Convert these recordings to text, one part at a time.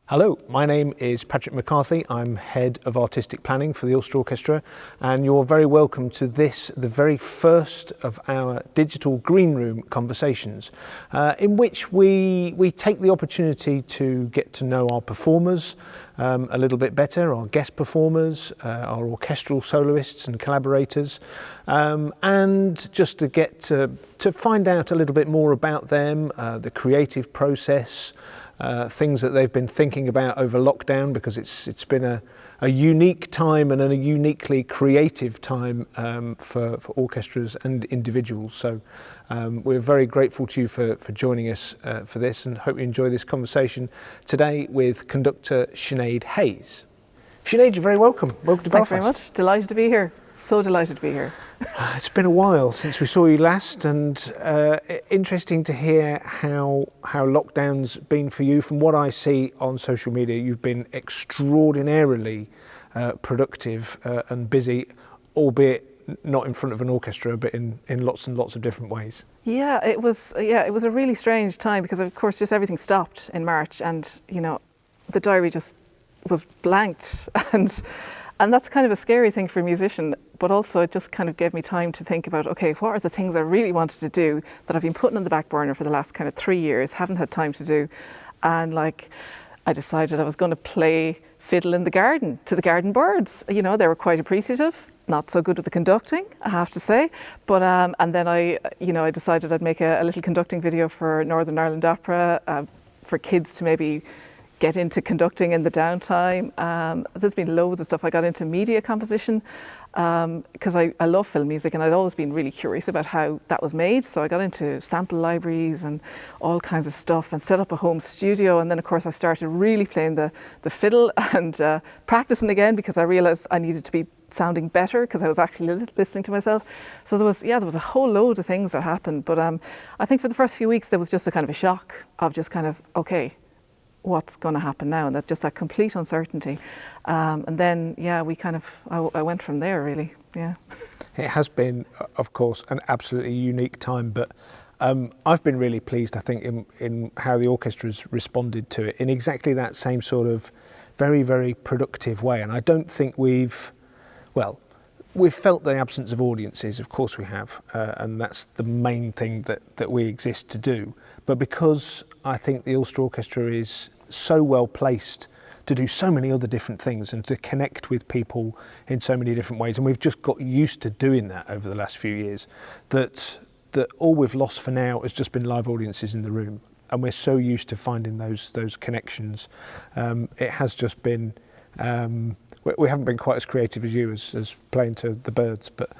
Hello, my name is Patrick McCarthy. I'm Head of Artistic Planning for the Ulster Orchestra, and you're very welcome to this, the very first of our digital green room conversations, in which we take the opportunity to get to know our performers a little bit better, our guest performers, our orchestral soloists and collaborators, and just to get to find out a little bit more about them, the creative process, things that they've been thinking about over lockdown, because it's been a unique time and a uniquely creative time for orchestras and individuals. So we're very grateful to you for joining us for this, and hope you enjoy this conversation today with Conductor Sinead Hayes. Sinead, you're very welcome. Welcome to Belfast. Thanks very much. Delighted to be here. So delighted to be here. It's been a while since we saw you last, and interesting to hear how lockdown's been for you. From what I see on social media, you've been extraordinarily productive and busy, albeit not in front of an orchestra, but in lots and lots of different ways. Yeah, it was a really strange time, because of course just everything stopped in March, and the diary just was blanked, and that's kind of a scary thing for a musician, but also it just kind of gave me time to think about, okay, what are the things I really wanted to do that I've been putting on the back burner for the last kind of 3 years, haven't had time to do. And I decided I was going to play fiddle in the garden to the garden birds. They were quite appreciative, not so good with the conducting, I have to say. But and then I decided I'd make a little conducting video for Northern Ireland Opera for kids to maybe get into conducting in the downtime. There's been loads of stuff. I got into media composition because I love film music, and I'd always been really curious about how that was made. So I got into sample libraries and all kinds of stuff, and set up a home studio. And then of course I started really playing the fiddle and practicing again, because I realized I needed to be sounding better, because I was actually listening to myself. So there was a whole load of things that happened. But I think for the first few weeks there was just a kind of a shock of just kind of, okay, what's going to happen now, and that complete uncertainty, and then I went from there, really. Yeah, it has been, of course, an absolutely unique time, but I've been really pleased, I think, in how the orchestra's responded to it in exactly that same sort of very, very productive way. And I don't think we've felt the absence of audiences, of course we have, and that's the main thing that we exist to do. But because I think the Ulster Orchestra is so well placed to do so many other different things and to connect with people in so many different ways, and we've just got used to doing that over the last few years, that all we've lost for now has just been live audiences in the room, and we're so used to finding those connections. It has just been we haven't been quite as creative as you as playing to the birds, but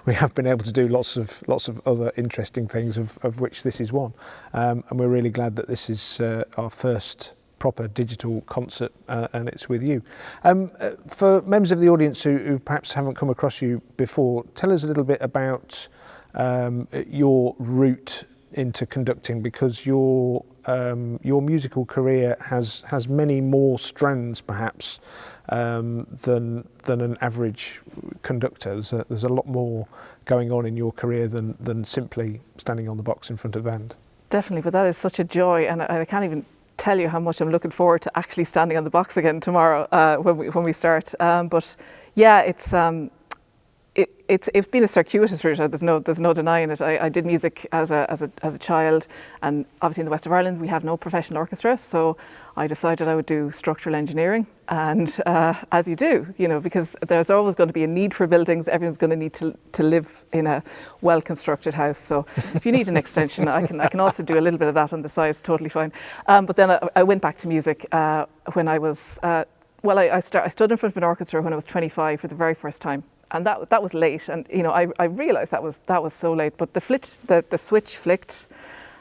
we have been able to do lots of other interesting things, of which this is one, and we're really glad that this is our first proper digital concert, and it's with you. For members of the audience who perhaps haven't come across you before, tell us a little bit about your route into conducting, because your musical career has many more strands perhaps than an average conductor. There's a lot more going on in your career than simply standing on the box in front of the band. Definitely, but that is such a joy, and I can't even tell you how much I'm looking forward to actually standing on the box again tomorrow when we start. But yeah, it's been a circuitous route. There's no denying it. I did music as a child, and obviously in the west of Ireland we have no professional orchestra, so I decided I would do structural engineering. And as you do, because there's always going to be a need for buildings. Everyone's going to need to live in a well-constructed house. So if you need an extension, I can also do a little bit of that on the side. It's totally fine. But then I went back to music when I was I stood in front of an orchestra when I was 25 for the very first time. And that was late, and I realised that was so late. But the switch flicked,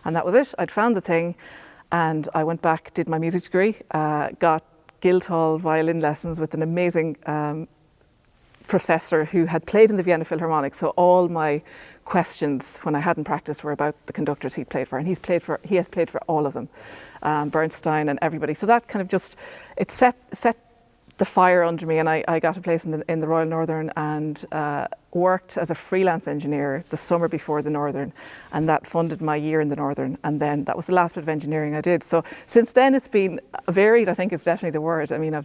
and that was it. I'd found the thing, and I went back, did my music degree, got Guildhall violin lessons with an amazing professor who had played in the Vienna Philharmonic. So all my questions when I hadn't practiced were about the conductors he played for, and he has played for all of them, Bernstein and everybody. So that kind of just set the fire under me, and I got a place in the Royal Northern, and worked as a freelance engineer the summer before the Northern, and that funded my year in the Northern, and then that was the last bit of engineering I did. So since then it's been varied, I think is definitely the word. I mean,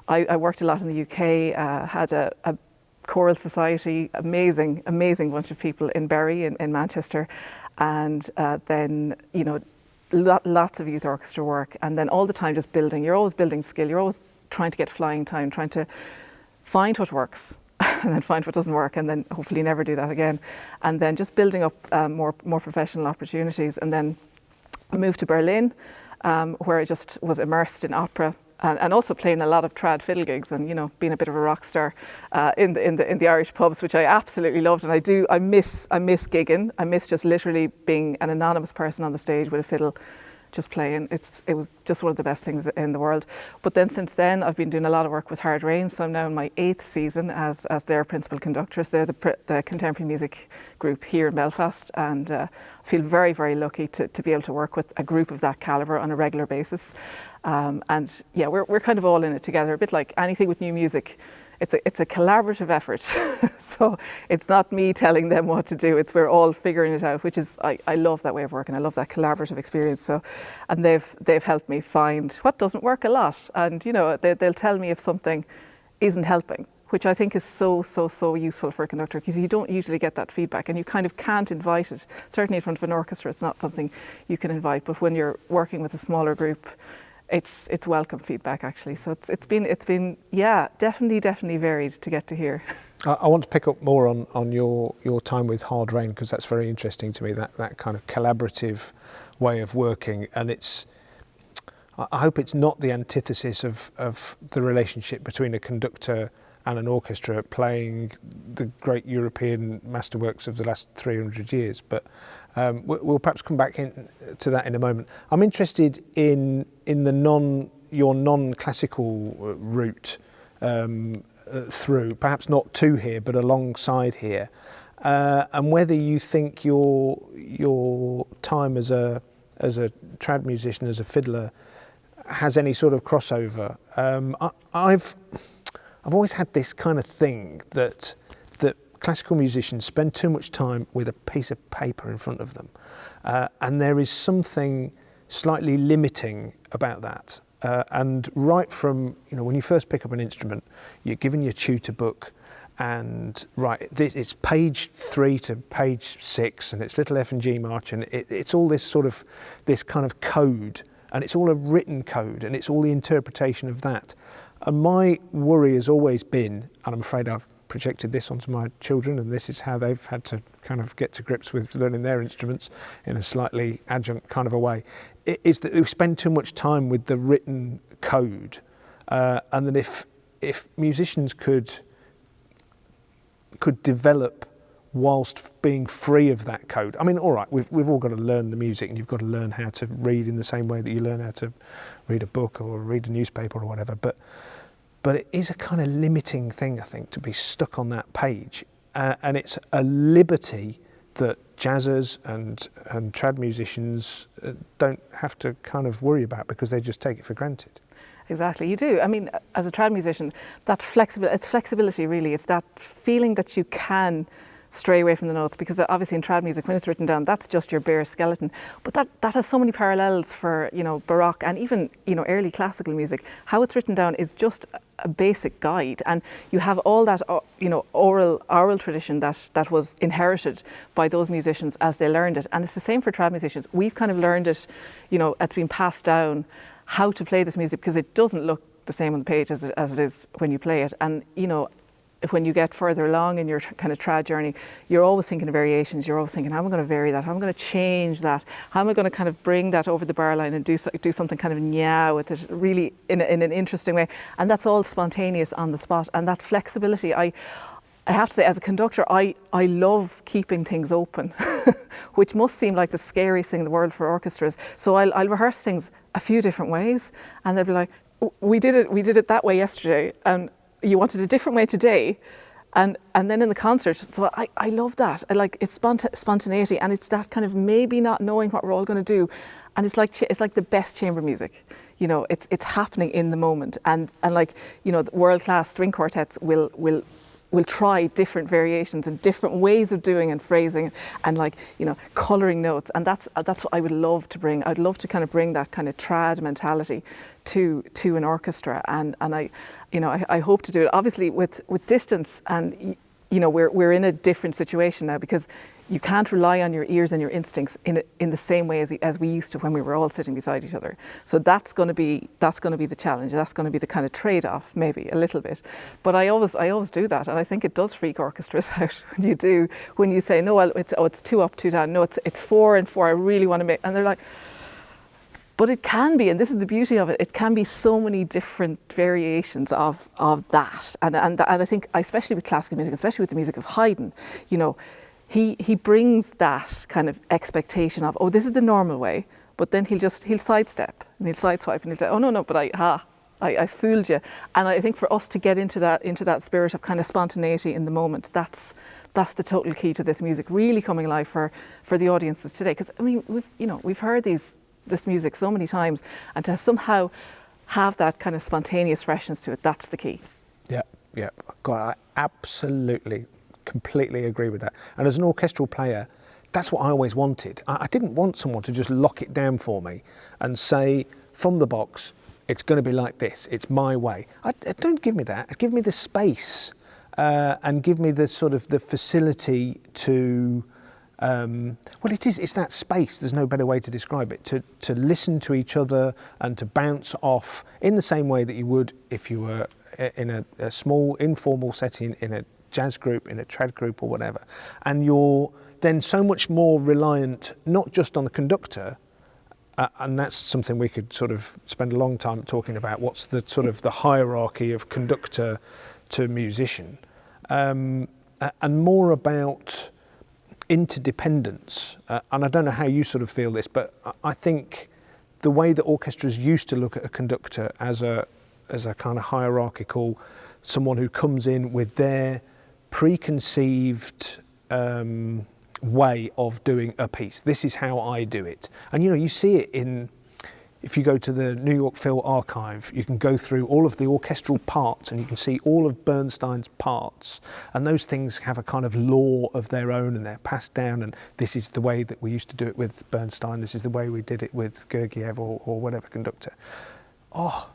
I worked a lot in the UK, had a choral society, amazing bunch of people in Bury in Manchester, and then, you know, lots of youth orchestra work, and then all the time just building. You're always building skill, you're always trying to get flying time, trying to find what works and then find what doesn't work, and then hopefully never do that again, and then just building up more professional opportunities. And then I moved to Berlin, where I just was immersed in opera, and also playing a lot of trad fiddle gigs, and, you know, being a bit of a rock star in the Irish pubs, which I absolutely loved. And I miss gigging. I miss just literally being an anonymous person on the stage with a fiddle, just playing. It was just one of the best things in the world. But then since then, I've been doing a lot of work with Hard Rain. So I'm now in my 8th season as their principal conductors. They're the contemporary music group here in Belfast, and I feel very, very lucky to be able to work with a group of that calibre on a regular basis. And yeah, we're kind of all in it together, a bit like anything with new music. It's a collaborative effort. So it's not me telling them what to do, it's we're all figuring it out, which is, I love that way of working. I love that collaborative experience. So, and they've helped me find what doesn't work a lot. And, you know, they'll tell me if something isn't helping, which I think is so useful for a conductor, because you don't usually get that feedback, and you kind of can't invite it. Certainly in front of an orchestra, it's not something you can invite, but when you're working with a smaller group, it's welcome feedback, actually. So it's been yeah, definitely varied to get to here. I want to pick up more on your time with Hard Rain, because that's very interesting to me, that kind of collaborative way of working. And I hope it's not the antithesis of the relationship between a conductor and an orchestra playing the great European masterworks of the last 300 years. But we'll perhaps come back to that in a moment. I'm interested in your non-classical route through, perhaps not to here, but alongside here, and whether you think your time as a trad musician, as a fiddler, has any sort of crossover. I've always had this kind of thing that classical musicians spend too much time with a piece of paper in front of them, and there is something slightly limiting about that. And right from, you know, when you first pick up an instrument, you're given your tutor book, and it's page 3 to page 6, and it's little F and G march, and it's all this kind of code, and it's all a written code, and it's all the interpretation of that. And my worry has always been, and I'm afraid I've projected this onto my children, and this is how they've had to kind of get to grips with learning their instruments in a slightly adjunct kind of a way, is that we spend too much time with the written code, and that if musicians could develop whilst being free of that code. I mean, all right, we've all got to learn the music, and you've got to learn how to read in the same way that you learn how to read a book or read a newspaper or whatever, but it is a kind of limiting thing, I think, to be stuck on that page, and it's a liberty that jazzers and trad musicians don't have to kind of worry about, because they just take it for granted. Exactly, you do. I mean, as a trad musician, it's flexibility really. It's that feeling that you can stray away from the notes, because obviously in trad music, when it's written down, that's just your bare skeleton. But that has so many parallels for, you know, Baroque and even, you know, early classical music. How it's written down is just a basic guide, and you have all that, you know, oral tradition that was inherited by those musicians as they learned it. And it's the same for trad musicians. We've kind of learned it, you know, it's been passed down how to play this music, because it doesn't look the same on the page as it is when you play it. And, you know, when you get further along in your kind of trad journey, you're always thinking of variations. You're always thinking, how am I going to vary that? How am I going to change that? How am I going to kind of bring that over the bar line and do something kind of nya with it, really in an interesting way? And that's all spontaneous on the spot. And that flexibility, I have to say, as a conductor, I love keeping things open, which must seem like the scariest thing in the world for orchestras. So I'll rehearse things a few different ways, and they'll be like, we did it that way yesterday, and you wanted a different way today, And then in the concert, so I love that. I like it's spontaneity, and it's that kind of maybe not knowing what we're all going to do, and it's like the best chamber music. You know, it's happening in the moment, and like, you know, world class string quartets will try different variations and different ways of doing and phrasing, and like, you know, colouring notes, and that's what I would love to bring. I'd love to kind of bring that kind of trad mentality to an orchestra, and I hope to do it. Obviously, with distance, and you know, we're in a different situation now, because you can't rely on your ears and your instincts in the same way as we used to when we were all sitting beside each other. So that's going to be the challenge. That's going to be the kind of trade-off, maybe a little bit. But I always do that, and I think it does freak orchestras out when you say, no, well, it's 2 up, 2 down. No, it's 4 and 4. I really want to make, and they're like. But it can be, and this is the beauty of it, it can be so many different variations of that. And I think, especially with classical music, especially with the music of Haydn, you know, he brings that kind of expectation of, oh, this is the normal way, but then he'll sidestep and he'll sideswipe and he'll say, oh, no, but I fooled you. And I think for us to get into that spirit of kind of spontaneity in the moment, that's the total key to this music really coming alive for the audiences today. Because I mean, we've heard this music so many times, and to somehow have that kind of spontaneous freshness to it, that's the key. Yeah. God, I absolutely, completely agree with that. And as an orchestral player, that's what I always wanted. I didn't want someone to just lock it down for me and say, from the box, it's going to be like this, it's my way. Don't give me that. Give me the space, and give me the sort of the facility to, well, it's that space, there's no better way to describe it, to listen to each other and to bounce off in the same way that you would if you were in a small informal setting, in a jazz group, in a trad group or whatever. And you're then so much more reliant, not just on the conductor, and that's something we could sort of spend a long time talking about, what's the sort of the hierarchy of conductor to musician, and more about interdependence. And I don't know how you sort of feel this, but I think the way that orchestras used to look at a conductor as a kind of hierarchical, someone who comes in with their preconceived way of doing a piece. This is how I do it. And you see it if you go to the New York Phil Archive, you can go through all of the orchestral parts and you can see all of Bernstein's parts, and those things have a kind of law of their own and they're passed down, and this is the way that we used to do it with Bernstein, this is the way we did it with Gergiev or whatever conductor. Oh,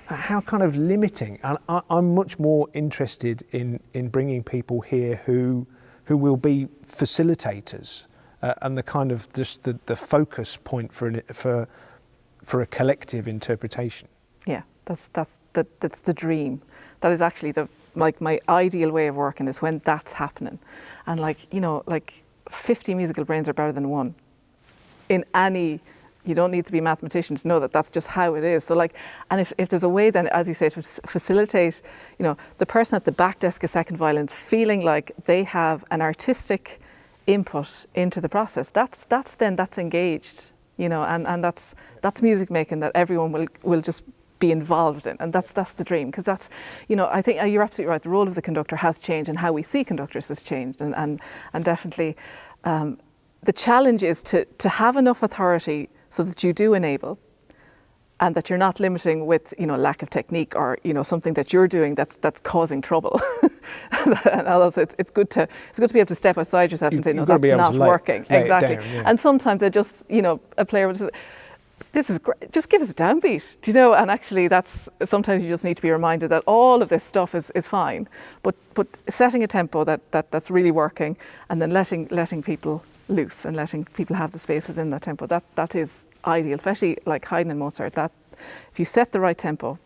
how kind of limiting. And I'm much more interested in bringing people here who will be facilitators, and the kind of just the focus point for a collective interpretation. Yeah, that's the dream. That is actually my ideal way of working, is when that's happening. And like 50 musical brains are better than one. You don't need to be a mathematician to know that that's just how it is. So and if there's a way then, as you say, to facilitate, the person at the back desk of second violins feeling like they have an artistic input into the process, that's engaged, and that's music making that everyone will just be involved in, and that's the dream, because that's, I think you're absolutely right. The role of the conductor has changed, and how we see conductors has changed, and definitely the challenge is to have enough authority so that you do enable, and that you're not limiting with lack of technique or something that you're doing that's causing trouble. And also it's good to be able to step outside yourself and say, no, that's not working. Exactly. Down, yeah. And sometimes I just a player would say, this is great, just give us a downbeat, and actually that's sometimes you just need to be reminded that all of this stuff is fine, but setting a tempo that's really working, and then letting people loose and letting people have the space within that tempo, that is ideal, especially like Haydn and Mozart. That if you set the right tempo,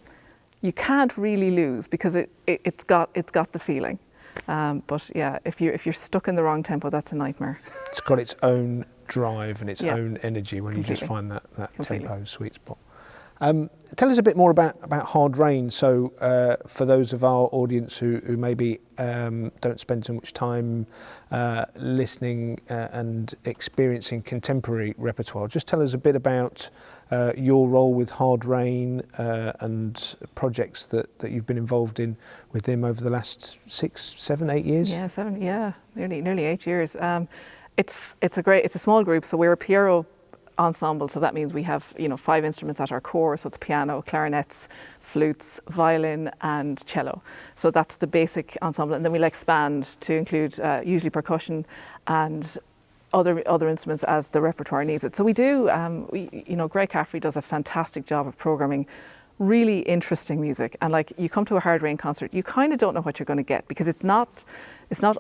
you can't really lose, because it's got the feeling. But yeah, if you're stuck in the wrong tempo, that's a nightmare. It's got its own drive and its own energy when Completely. you just find that tempo sweet spot. Tell us a bit more about Hard Rain. So for those of our audience who maybe don't spend so much time listening and experiencing contemporary repertoire, just tell us a bit about your role with Hard Rain and projects that you've been involved in with them over the last 6, 7, 8 years. Yeah, 7. Yeah, nearly 8 years. It's a small group, so we're a Piero ensemble, so that means we have 5 instruments at our core, so it's piano, clarinets, flutes, violin and cello. So that's the basic ensemble, and then we'll expand to include usually percussion and other instruments as the repertoire needs it. So we do, Greg Caffrey does a fantastic job of programming really interesting music, and like you come to a Hard Rain concert, you kind of don't know what you're going to get because it's not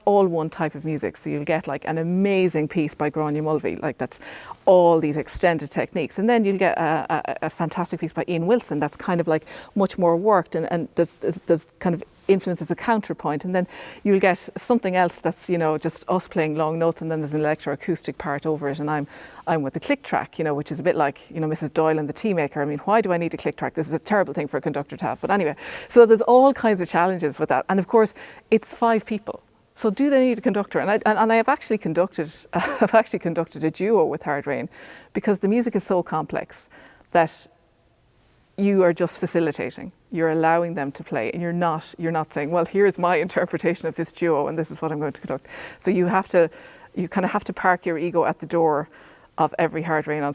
all one type of music. So you'll get like an amazing piece by Gráinne Mulvey, like that's all these extended techniques, and then you'll get a fantastic piece by Ian Wilson that's kind of like much more worked and there's kind of influence as a counterpoint, and then you'll get something else that's just us playing long notes, and then there's an electroacoustic part over it, and I'm with the click track, which is a bit like Mrs. Doyle and the Tea Maker. I mean, why do I need a click track? This is a terrible thing for a conductor to have. But anyway, so there's all kinds of challenges with that, and of course it's 5 people. So do they need a conductor? And I have actually conducted a duo with Hard Rain because the music is so complex that you are just facilitating. You're allowing them to play, and you're not saying, well, here's my interpretation of this duo and this is what I'm going to conduct. So you kind of have to park your ego at the door of every Hard Rain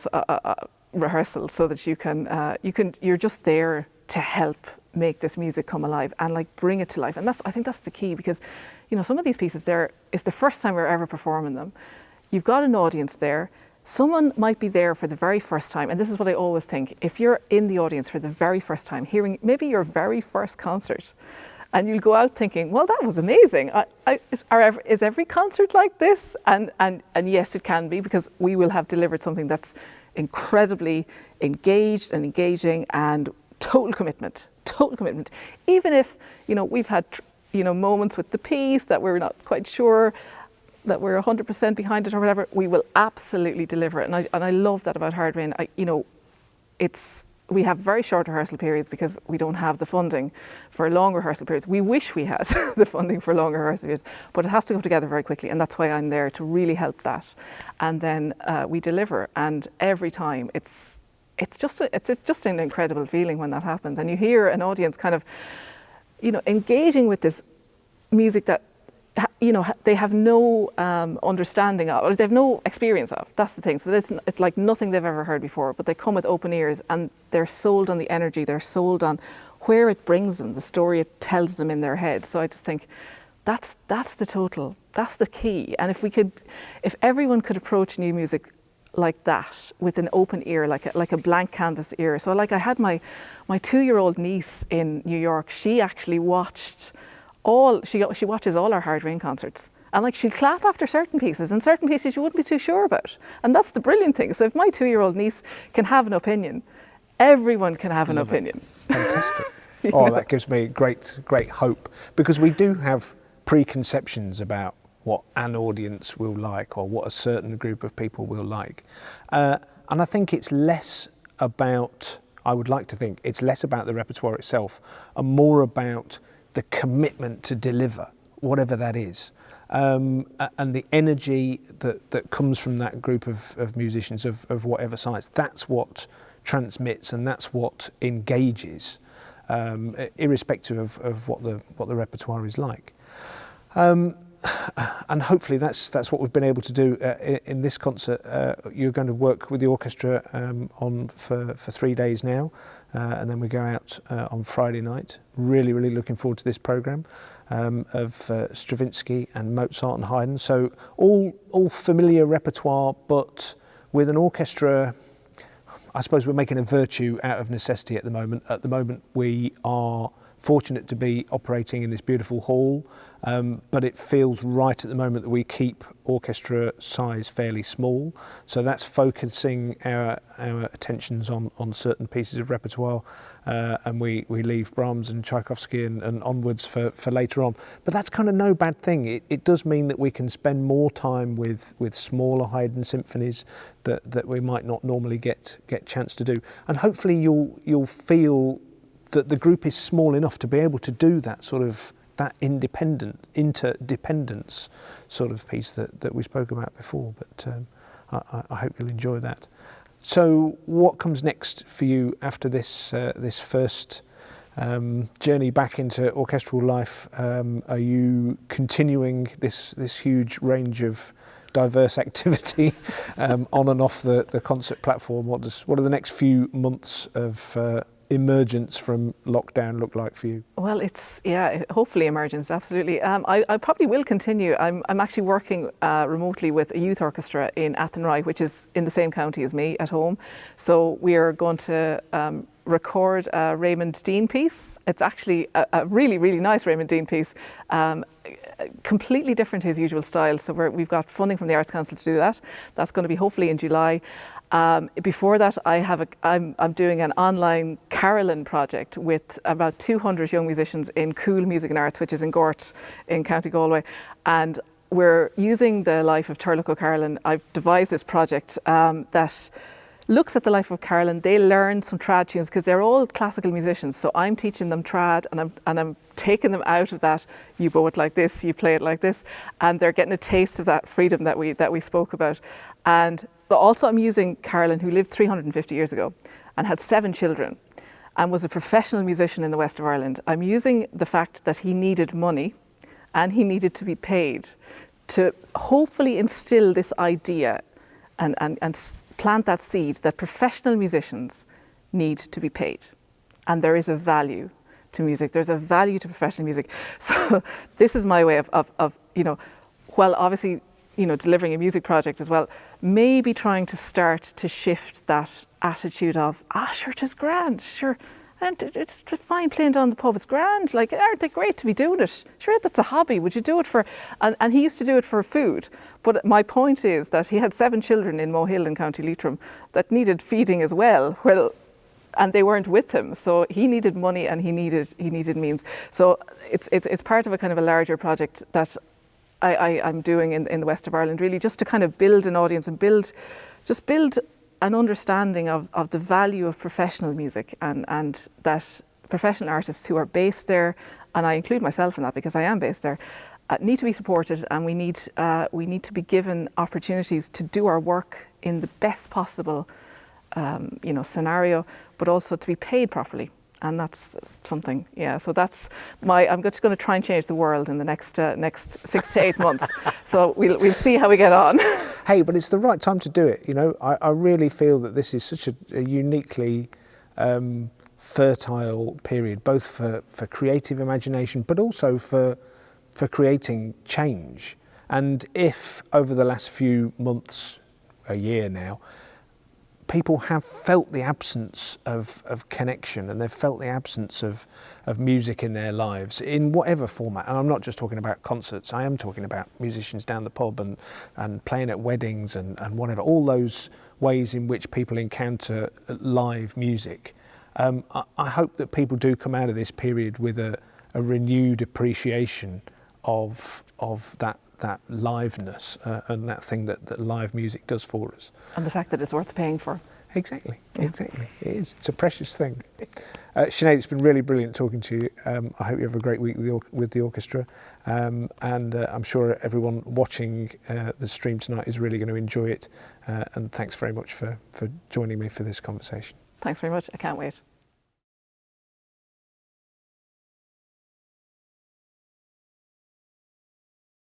rehearsal so that you're just there to help make this music come alive and like bring it to life. And I think that's the key, because some of these pieces it's the first time we're ever performing them. You've got an audience there. Someone might be there for the very first time, and this is what I always think. If you're in the audience for the very first time, hearing maybe your very first concert, and you'll go out thinking, well, that was amazing. Is every concert like this? And yes, it can be, because we will have delivered something that's incredibly engaged and engaging and total commitment. Even if, we've had, moments with the piece that we're not quite sure that we're 100% behind it or whatever, we will absolutely deliver it. And I love that about Hard Rain. We have very short rehearsal periods because we don't have the funding for long rehearsal periods. We wish we had the funding for long rehearsal periods, but it has to go together very quickly, and that's why I'm there to really help that. And then we deliver, and every time it's just an incredible feeling when that happens, and you hear an audience kind of, engaging with this music that they have no understanding of, or they have no experience of. That's the thing. So it's like nothing they've ever heard before, but they come with open ears and they're sold on the energy, they're sold on where it brings them, the story it tells them in their head. So I just think that's the key. And if everyone could approach new music like that, with an open ear, like a blank canvas ear. So like I had my 2-year-old niece in New York. She actually watched she watches all our Hard Rain concerts, and like she'll clap after certain pieces, and certain pieces she wouldn't be too sure about. And that's the brilliant thing. So if my 2-year-old niece can have an opinion, everyone can have an opinion. Fantastic. Oh, that gives me great hope, because we do have preconceptions about what an audience will like or what a certain group of people will like. And I think it's less about, I would like to think, it's less about the repertoire itself and more about the commitment to deliver, whatever that is. And the energy that comes from that group of musicians of whatever size, that's what transmits and that's what engages, irrespective of what the repertoire is like. And hopefully that's what we've been able to do in this concert. You're going to work with the orchestra for 3 days now, and then we go out on Friday night. Really looking forward to this programme of Stravinsky and Mozart and Haydn. So all familiar repertoire, but with an orchestra. I suppose we're making a virtue out of necessity at the moment. At the moment, we are fortunate to be operating in this beautiful hall, but it feels right at the moment that we keep orchestra size fairly small. So that's focusing our attentions on certain pieces of repertoire, and we leave Brahms and Tchaikovsky and onwards for later on. But that's kind of no bad thing. It does mean that we can spend more time with smaller Haydn symphonies that we might not normally get chance to do. And hopefully you'll feel that the group is small enough to be able to do that sort of that interdependence sort of piece that we spoke about before. But I hope you'll enjoy that. So what comes next for you after this first journey back into orchestral life? Are you continuing this huge range of diverse activity on and off the concert platform? What are the next few months of emergence from lockdown look like for you? Well, hopefully emergence, absolutely. I probably will continue. I'm actually working remotely with a youth orchestra in Athenry, which is in the same county as me at home. So we are going to record a Raymond Dean piece. It's actually a really, really nice Raymond Dean piece, completely different to his usual style. So we've got funding from the Arts Council to do that. That's going to be hopefully in July. Before that, I'm doing an online carillon project with about 200 young musicians in Cool Music and Arts, which is in Gort in County Galway, and we're using the life of Turlough O'Carolan. I've devised this project that looks at the life of Carolan. They learn some trad tunes because they're all classical musicians. So I'm teaching them trad, and I'm taking them out of that. You bow it like this, you play it like this, and they're getting a taste of that freedom that we spoke about. But also I'm using Carolan, who lived 350 years ago and had 7 children and was a professional musician in the west of Ireland. I'm using the fact that he needed money and he needed to be paid to hopefully instill this idea and plant that seed that professional musicians need to be paid. And there is a value to music. There's a value to professional music. So this is my way of while obviously delivering a music project as well, maybe trying to start to shift that attitude of, sure, it is grand, sure, and it's fine playing down the pub, it's grand, like, aren't they great to be doing it? Sure, that's a hobby, would you do it for, and he used to do it for food. But my point is that he had 7 children in Mohill in County Leitrim that needed feeding as well, and they weren't with him, so he needed money and he needed means. So it's part of a kind of a larger project that I'm doing in the west of Ireland, really, just to kind of build an audience and build an understanding of the value of professional music and that professional artists who are based there, and I include myself in that because I am based there, need to be supported, and we need to be given opportunities to do our work in the best possible scenario, but also to be paid properly. And that's something, so that's I'm just going to try and change the world in the next 6 to 8 months. So we'll see how we get on. Hey, but it's the right time to do it. I really feel that this is such a uniquely fertile period, both for creative imagination, but also for creating change. And if over the last few months, a year now, people have felt the absence of connection, and they've felt the absence of music in their lives in whatever format. And I'm not just talking about concerts, I am talking about musicians down the pub and playing at weddings and whatever, all those ways in which people encounter live music. I hope that people do come out of this period with a renewed appreciation of that liveness and that thing that live music does for us. And the fact that it's worth paying for. Exactly. It is. It's a precious thing. Sinead, it's been really brilliant talking to you. I hope you have a great week with the orchestra, and I'm sure everyone watching the stream tonight is really going to enjoy it, and thanks very much for joining me for this conversation. Thanks very much. I can't wait.